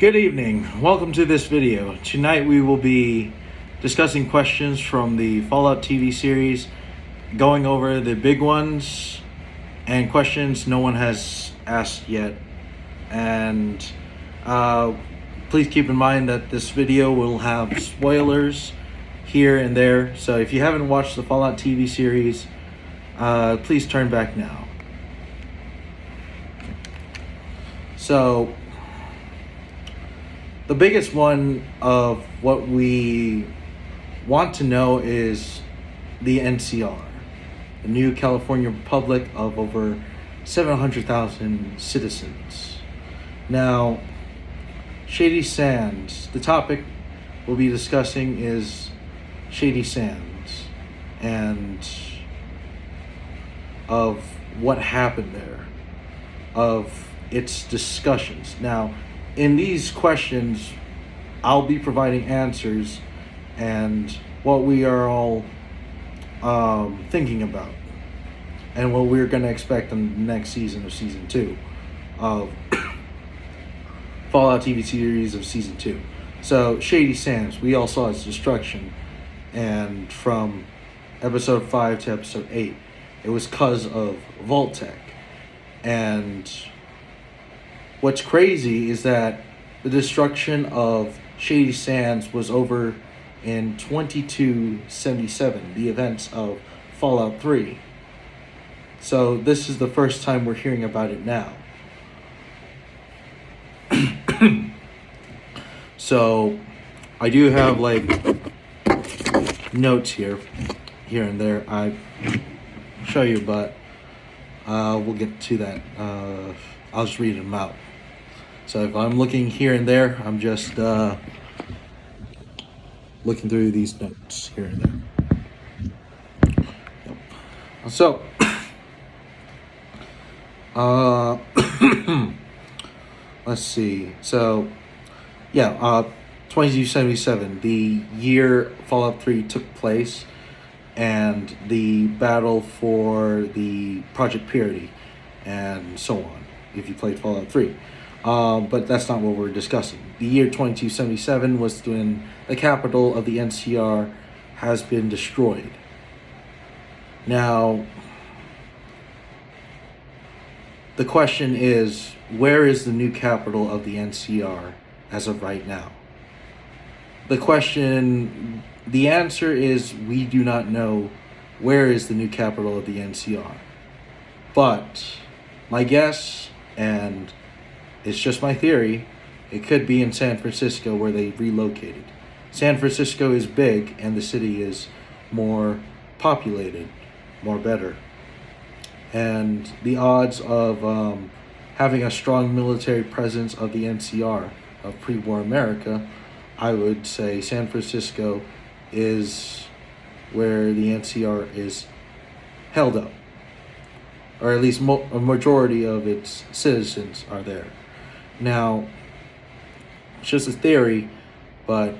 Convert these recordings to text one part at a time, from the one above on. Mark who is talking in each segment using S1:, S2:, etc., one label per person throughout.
S1: Good evening. Welcome to this video. Tonight we will be discussing questions from the Fallout TV series, going over the big ones and questions no one has asked yet. And please keep in mind that this video will have spoilers here and there. So if you haven't watched the Fallout TV series, please turn back now. So the biggest one of what we want to know is the NCR, the New California Republic of over 700,000 citizens. Now, Shady Sands, the topic we'll be discussing is Shady Sands and of what happened there, of its discussions. Now, in these questions, I'll be providing answers and what we are all thinking about and what we're going to expect in the next season of Season 2 of Fallout TV series of Season 2. So, Shady Sands, we all saw its destruction, and from Episode 5 to Episode 8, it was because of Vault-Tec. And what's crazy is that the destruction of Shady Sands was over in 2277, the events of Fallout 3. So this is the first time we're hearing about it now. So I do have notes here and there. I show you, but we'll get to that. I'll just read them out. So if I'm looking here and there, I'm just looking through these notes here and there. Yep. So, let's see. So, 2277, the year Fallout 3 took place, and the battle for the Project Purity, and so on, if you played Fallout 3. But that's not what we're discussing. The year 2277 was when the capital of the NCR has been destroyed. Now, the question is, where is the new capital of the NCR as of right now? The answer is we do not know where is the new capital of the NCR. But my guess, and it's just my theory, it could be in San Francisco where they relocated. San Francisco is big and the city is more populated, more better. And the odds of having a strong military presence of the NCR, of pre-war America, I would say San Francisco is where the NCR is held up. Or at least a majority of its citizens are there. Now, it's just a theory, but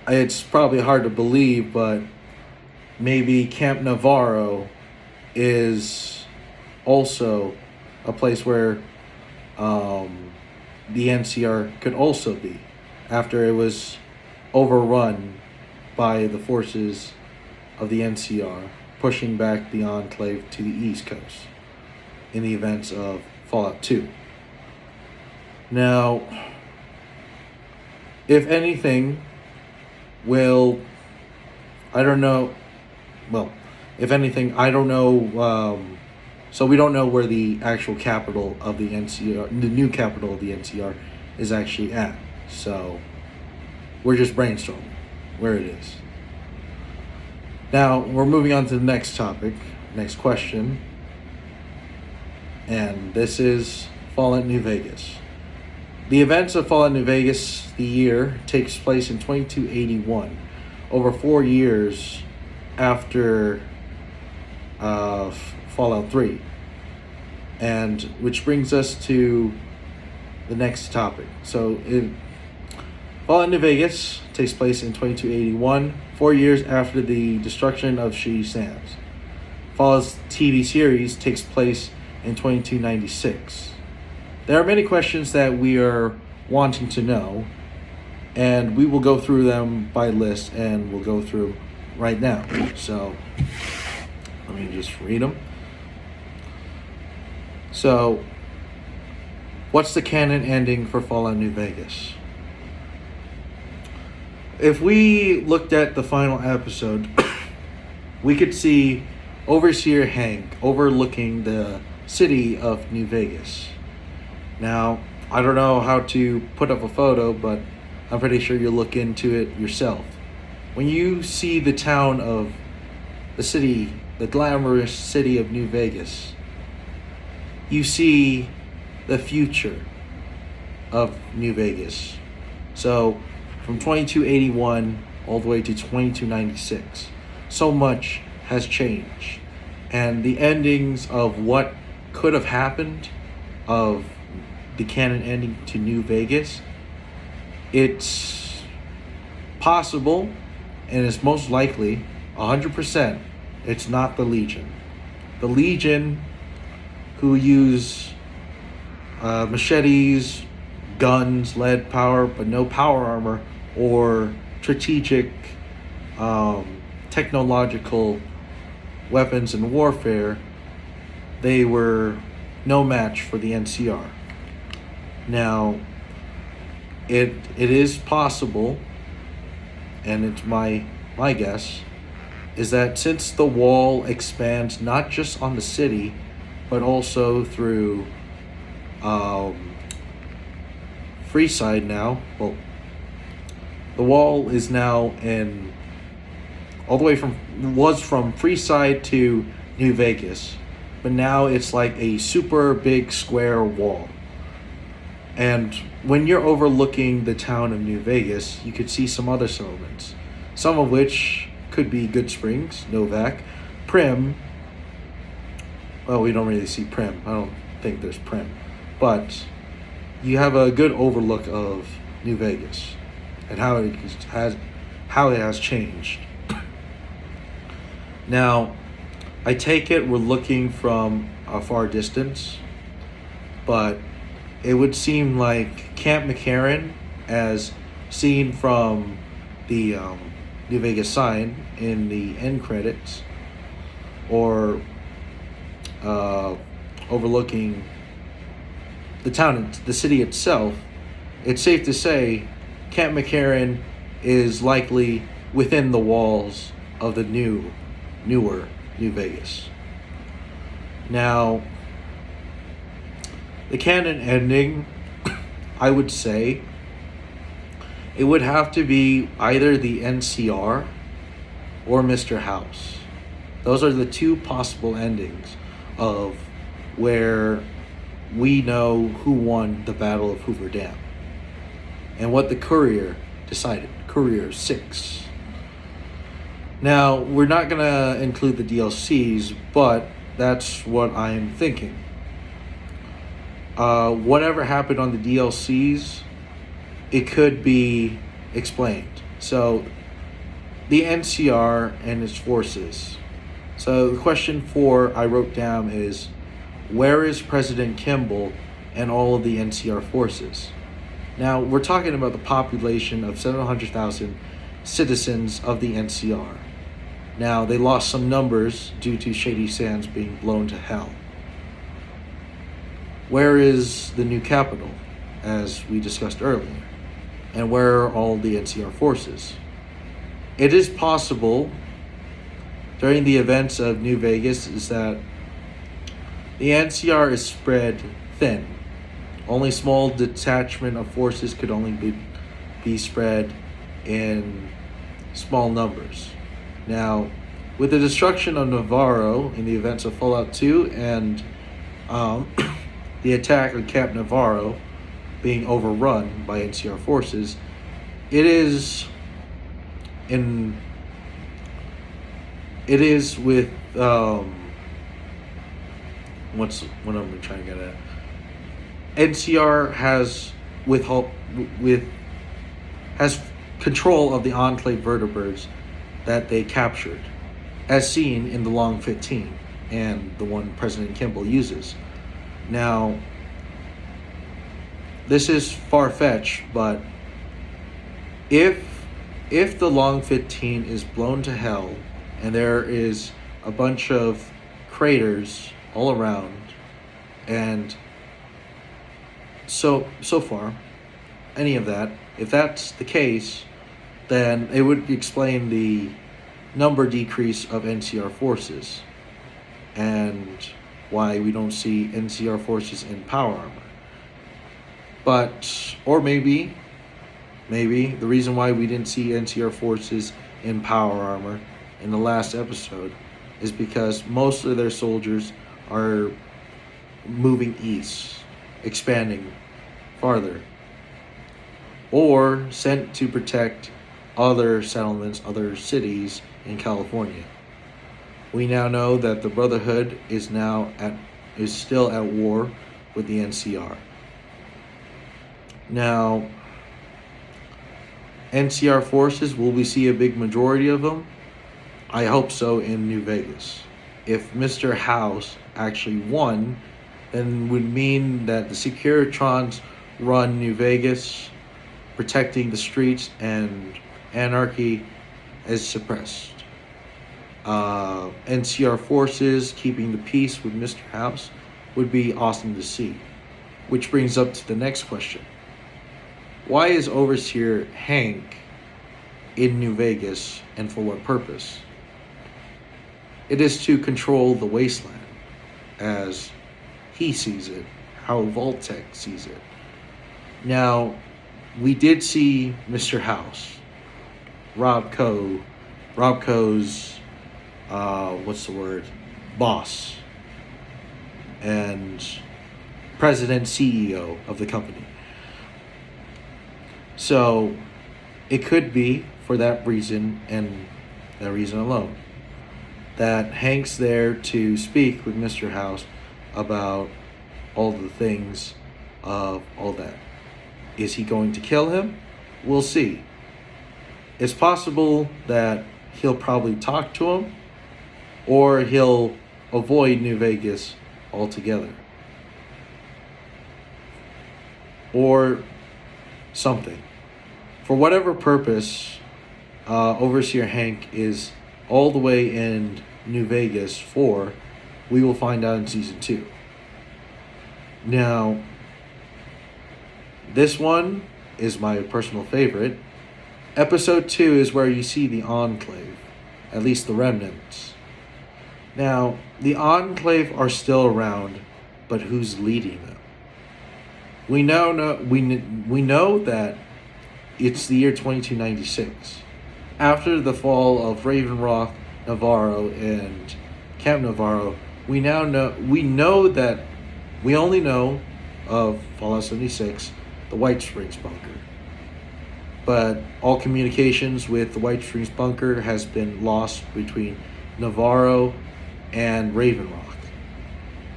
S1: it's probably hard to believe, but maybe Camp Navarro is also a place where the NCR could also be, after it was overrun by the forces of the NCR, pushing back the Enclave to the East Coast in the events of Fallout 2. Now, if anything, I don't know. So we don't know where the actual capital of the NCR, the new capital of the NCR, is actually at. So we're just brainstorming where it is. Now, we're moving on to the next topic, next question. And this is Fallout New Vegas. The events of Fallout New Vegas, the year, takes place in 2281, over 4 years after Fallout 3. And which brings us to the next topic. So, Fallout New Vegas takes place in 2281, 4 years after the destruction of Shady Sands. Fallout's TV series takes place in 2296. There are many questions that we are wanting to know, and we will go through them by list, and we'll go through right now. So let me just read them. So, what's the canon ending for Fallout New Vegas? If we looked at the final episode, we could see Overseer Hank overlooking the city of New Vegas. Now, I don't know how to put up a photo, but I'm pretty sure you'll look into it yourself. When you see the town of the city, the glamorous city of New Vegas, you see the future of New Vegas. So, from 2281 all the way to 2296, so much has changed. And the endings of what could have happened, of the canon ending to New Vegas, it's possible, and it's most likely 100% it's not the Legion. The Legion, who use machetes, guns, lead power, but no power armor or strategic technological weapons and warfare, they were no match for the NCR. Now, it is possible, and it's my guess, is that since the wall expands not just on the city, but also through Freeside now, well, the wall is now in, all the way was from Freeside to New Vegas, but now it's like a super big square wall. And when you're overlooking the town of New Vegas, you could see some other settlements, some of which could be Good Springs, Novak, Prim. Well, we don't really see Prim. I don't think there's Prim. But you have a good overlook of New Vegas and how it has changed. Now, I take it we're looking from a far distance, but it would seem like Camp McCarran, as seen from the New Vegas sign in the end credits, or overlooking the town, the city itself, it's safe to say Camp McCarran is likely within the walls of the newer New Vegas. Now, the canon ending, I would say, it would have to be either the NCR or Mr. House. Those are the two possible endings of where we know who won the Battle of Hoover Dam and what the Courier decided. Courier 6. Now, we're not going to include the DLCs, but that's what I'm thinking. Whatever happened on the DLCs, it could be explained. So, the NCR and its forces. So, the question 4 I wrote down is, where is President Kimball and all of the NCR forces? Now, we're talking about the population of 700,000 citizens of the NCR. Now, they lost some numbers due to Shady Sands being blown to hell. Where is the new capital, as we discussed earlier? And where are all the NCR forces? It is possible during the events of New Vegas is that the NCR is spread thin. Only small detachment of forces could only be spread in small numbers. Now, with the destruction of Navarro in the events of Fallout 2 and the attack on Camp Navarro being overrun by NCR forces, it is with what I'm trying to get at. NCR has has control of the Enclave vertibirds that they captured, as seen in the Long 15 and the one President Kimball uses. Now, this is far-fetched, but if the Long 15 is blown to hell and there is a bunch of craters all around, and so far, any of that, if that's the case, then it would explain the number decrease of NCR forces and why we don't see NCR forces in power armor. But, or maybe the reason why we didn't see NCR forces in power armor in the last episode is because most of their soldiers are moving east, expanding farther, or sent to protect other settlements, other cities in California. We now know that the Brotherhood is still at war with the NCR. Now, NCR forces, will we see a big majority of them? I hope so in New Vegas. If Mr. House actually won, then would mean that the Securitrons run New Vegas, protecting the streets, and anarchy is suppressed. NCR forces keeping the peace with Mr. House would be awesome to see. Which brings up to the next question. Why is Overseer Hank in New Vegas, and for what purpose? It is to control the wasteland, as he sees it, how Vault-Tec sees it. Now, we did see Mr. House, Rob Coe's, boss, and president, CEO of the company. So, it could be for that reason, and that reason alone, that Hank's there to speak with Mr. House about all the things of all that. Is he going to kill him? We'll see. It's possible that he'll probably talk to him, or he'll avoid New Vegas altogether. Or something. For whatever purpose, Overseer Hank is all the way in New Vegas for, we will find out in season 2. Now, this one is my personal favorite. Episode 2 is where you see the Enclave, at least the remnants. Now, the Enclave are still around, but who's leading them? We know that it's the year 2296. After the fall of Ravenrock, Navarro, and Camp Navarro, we only know of Fallout 76, the White Springs bunker. But all communications with the White Springs bunker has been lost between Navarro and Ravenrock.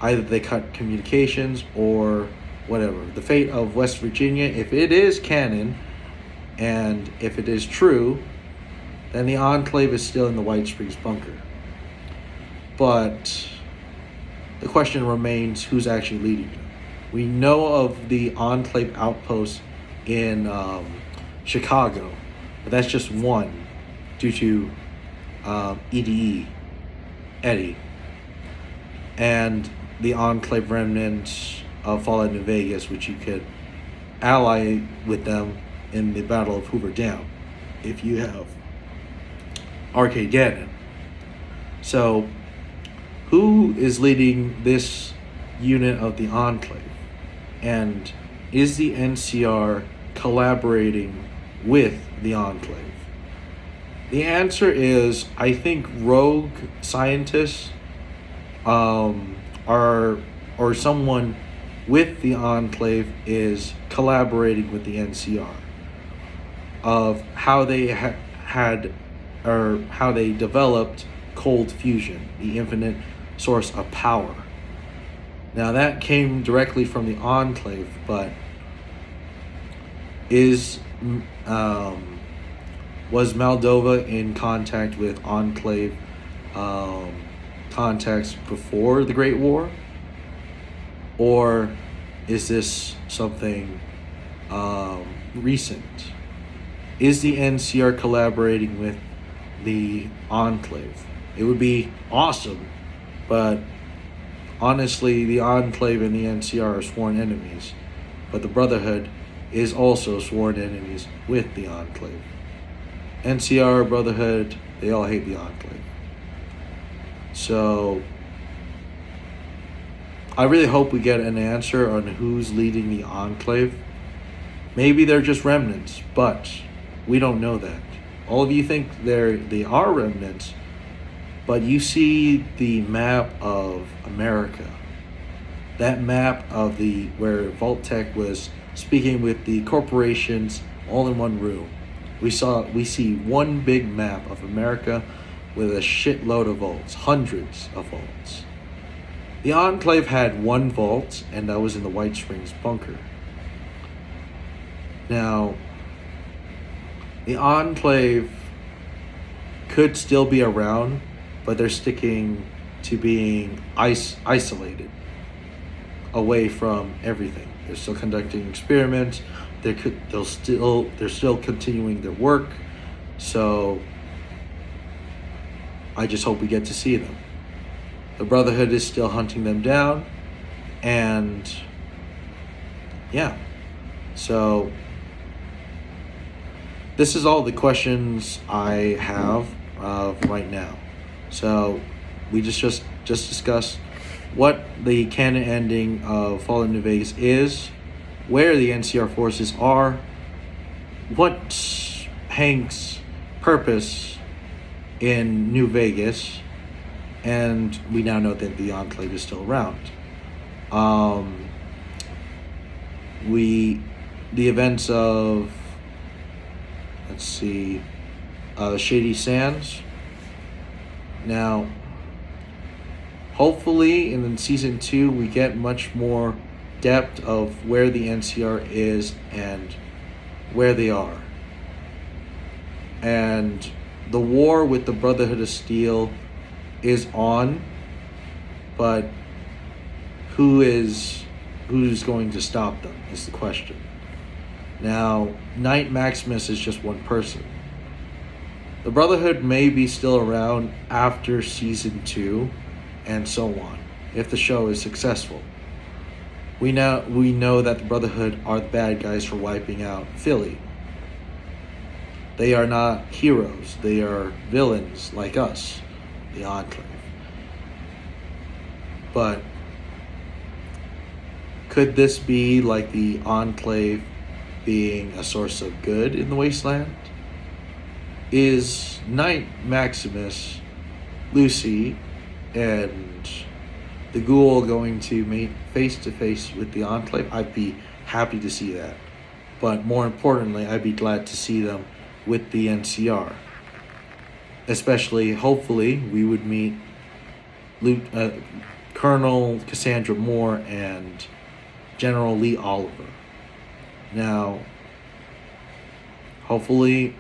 S1: Either they cut communications or whatever. The fate of West Virginia, if it is canon, and if it is true, then the Enclave is still in the White Springs bunker. But the question remains, who's actually leading them? We know of the Enclave outpost in Chicago, but that's just one due to Eddie, and the Enclave remnants of Fallout New Vegas, which you could ally with them in the Battle of Hoover Dam if you have Arcageddon. So, who is leading this unit of the Enclave? And is the NCR collaborating with the Enclave? The answer is, I think rogue scientists or someone with the Enclave is collaborating with the NCR of how they how they developed cold fusion, the infinite source of power. Now that came directly from the Enclave, but was Moldova in contact with Enclave contacts before the Great War? Or is this something recent. Is the NCR collaborating with the Enclave? It would be awesome, but honestly, the Enclave and the NCR are sworn enemies, but the Brotherhood is also sworn enemies with the Enclave. NCR, Brotherhood, they all hate the Enclave. So, I really hope we get an answer on who's leading the Enclave. Maybe they're just remnants, but we don't know that. All of you think they are remnants, but you see the map of America. That map of where Vault-Tec was speaking with the corporations all in one room. We see one big map of America with a shitload of vaults, hundreds of vaults. The Enclave had one vault, and that was in the White Springs bunker. Now, the Enclave could still be around, but they're sticking to being isolated away from everything. They're still conducting experiments. They're still continuing their work. So I just hope we get to see them. The Brotherhood is still hunting them down, and yeah. So this is all the questions I have right now. So we just discussed what the canon ending of Fallout New Vegas is, where the NCR forces are, what Hank's purpose in New Vegas, and we now know that the Enclave is still around. The events of, Shady Sands. Now, hopefully in season 2 we get much more depth of where the NCR is and where they are. And the war with the Brotherhood of Steel is on, but who's going to stop them is the question. Now, Knight Maximus is just one person. The Brotherhood may be still around after season 2 and so on, if the show is successful. We know that the Brotherhood are the bad guys for wiping out Philly. They are not heroes. They are villains like us, the Enclave. But could this be like the Enclave being a source of good in the Wasteland? Is Knight Maximus, Lucy, and the Ghoul going to meet face to face with the Enclave? I'd be happy to see that. But more importantly, I'd be glad to see them with the NCR. Especially, hopefully, we would meet Colonel Cassandra Moore and General Lee Oliver. Now, hopefully,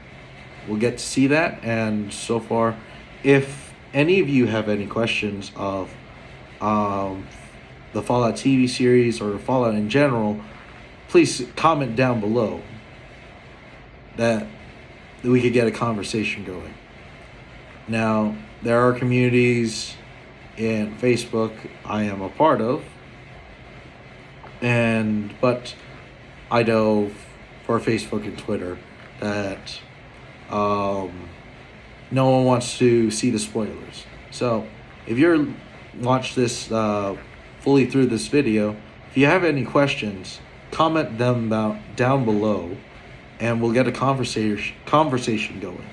S1: we'll get to see that. And so far, if any of you have any questions of the Fallout TV series or Fallout in general, please comment down below that we could get a conversation going. Now, there are communities in Facebook I am a part of, but I know for Facebook and Twitter that no one wants to see the spoilers. So if you're watched this fully through this video, if you have any questions, comment them down below, and we'll get a conversation going.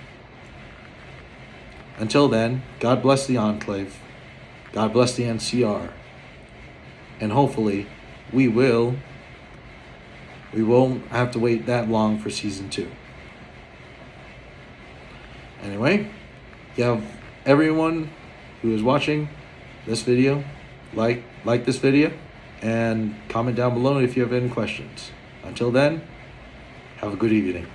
S1: Until then, God bless the Enclave, God bless the NCR, and hopefully we won't have to wait that long for season 2. Anyway, you have everyone who is watching this video, like this video, and comment down below if you have any questions. Until then, have a good evening.